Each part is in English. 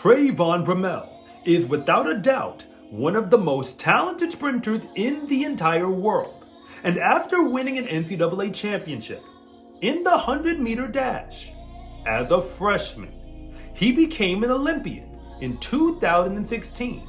Trayvon Bromell is without a doubt one of the most talented sprinters in the entire world. And after winning an NCAA championship in the 100-meter dash as a freshman, he became an Olympian in 2016,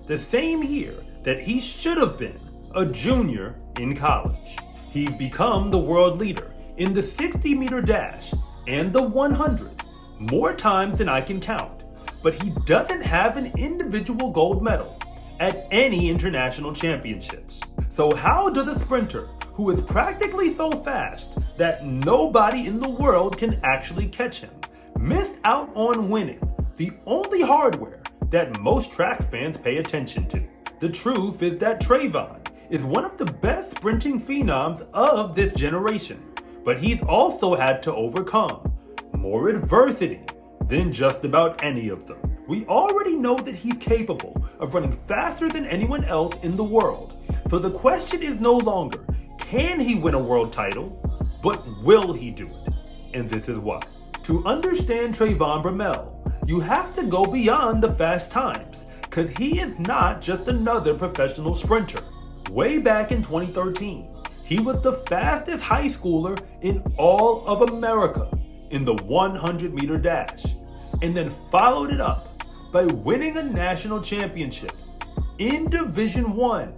the same year that he should have been a junior in college. He's become the world leader in the 60-meter dash and the 100 more times than I can count, but he doesn't have an individual gold medal at any international championships. So how does a sprinter who is practically so fast that nobody in the world can actually catch him miss out on winning the only hardware that most track fans pay attention to? The truth is that Trayvon is one of the best sprinting phenoms of this generation, but he's also had to overcome more adversity than just about any of them. We already know that he's capable of running faster than anyone else in the world. So the question is no longer, can he win a world title, but will he do it? And this is why. To understand Trayvon Bromell, you have to go beyond the fast times, because he is not just another professional sprinter. Way back in 2013, he was the fastest high schooler in all of America in the 100-meter dash, and then followed it up by winning a national championship in Division I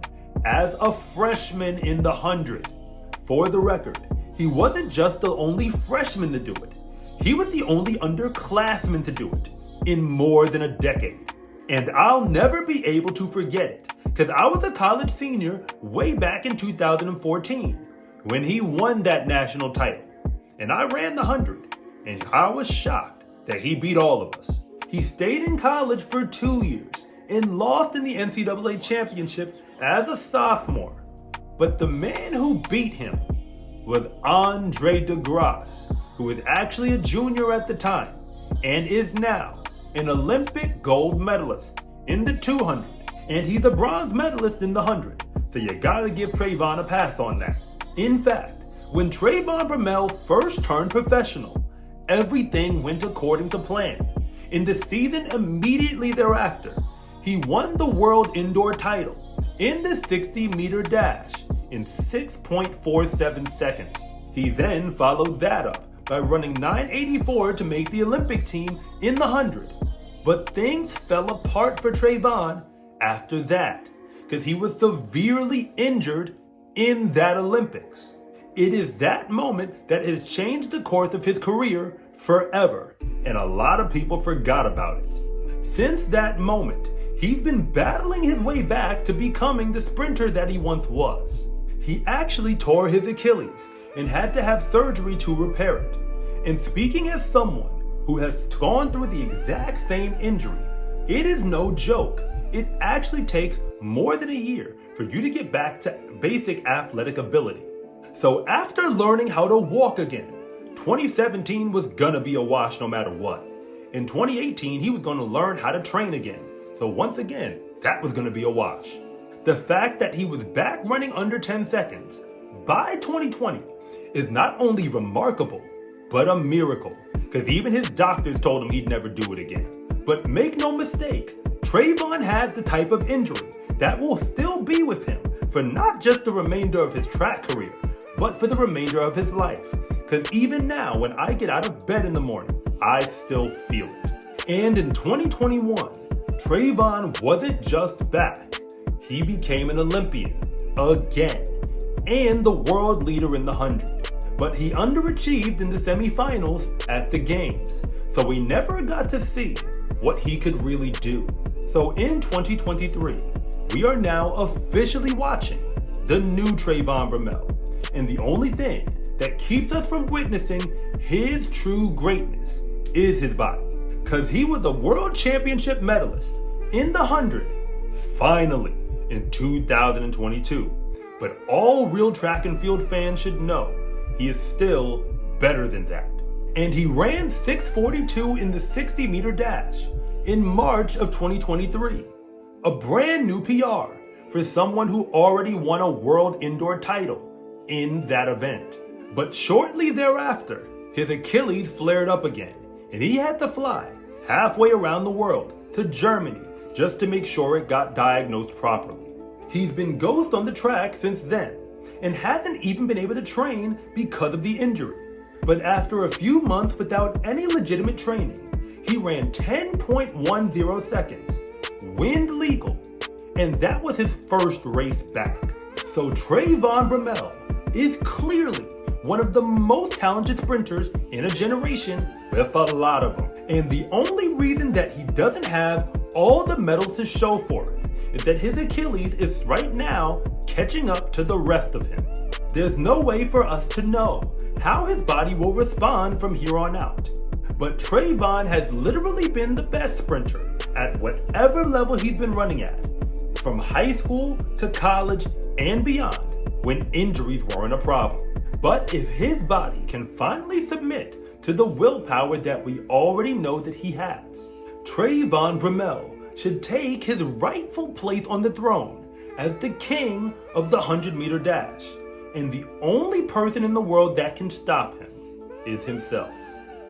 as a freshman in the 100. For the record, he wasn't just the only freshman to do it. He was the only underclassman to do it in more than a decade. And I'll never be able to forget it, because I was a college senior way back in 2014 when he won that national title. And I ran the 100, and I was shocked that he beat all of us. He stayed in college for 2 years and lost in the NCAA championship as a sophomore. But the man who beat him was Andre DeGrasse, who was actually a junior at the time and is now an Olympic gold medalist in the 200, and he's a bronze medalist in the 100. So you gotta give Trayvon a pass on that. In fact, when Trayvon Bromell first turned professional, everything went according to plan. In the season immediately thereafter, he won the world indoor title in the 60-meter dash in 6.47 seconds. He then followed that up by running 9.84 to make the Olympic team in the 100. But things fell apart for Trayvon after that, because he was severely injured in that Olympics. It is that moment that has changed the course of his career forever, and a lot of people forgot about it. Since that moment, he's been battling his way back to becoming the sprinter that he once was. He actually tore his Achilles and had to have surgery to repair it. And speaking as someone who has gone through the exact same injury, it is no joke. It actually takes more than a year for you to get back to basic athletic ability. So after learning how to walk again, 2017 was gonna be a wash no matter what. In 2018, he was gonna learn how to train again. So once again, that was gonna be a wash. The fact that he was back running under 10 seconds by 2020 is not only remarkable, but a miracle, because even his doctors told him he'd never do it again. But make no mistake, Trayvon has the type of injury that will still be with him for not just the remainder of his track career, but for the remainder of his life. Because even now, when I get out of bed in the morning, I still feel it. And in 2021, Trayvon wasn't just back. He became an Olympian again and the world leader in the 100. But he underachieved in the semifinals at the games, so we never got to see what he could really do. So in 2023, we are now officially watching the new Trayvon Bromell. And the only thing that keeps us from witnessing his true greatness is his body. Because he was a world championship medalist in the 100, finally, in 2022. But all real track and field fans should know he is still better than that. And he ran 6:42 in the 60-meter dash in March of 2023. A brand new PR for someone who already won a world indoor title in that event. But shortly thereafter, his Achilles flared up again, and he had to fly halfway around the world to Germany just to make sure it got diagnosed properly. He's been ghost on the track since then and hasn't even been able to train because of the injury. But after a few months without any legitimate training, he ran 10.10 seconds, wind legal, and that was his first race back. So Trayvon Bromell is clearly one of the most talented sprinters in a generation with a lot of them. And the only reason that he doesn't have all the medals to show for it is that his Achilles is right now catching up to the rest of him. There's no way for us to know how his body will respond from here on out. But Trayvon has literally been the best sprinter at whatever level he's been running at, from high school to college and beyond, when injuries weren't a problem. But if his body can finally submit to the willpower that we already know that he has, Trayvon Bromell should take his rightful place on the throne as the king of the 100-meter dash. And the only person in the world that can stop him is himself.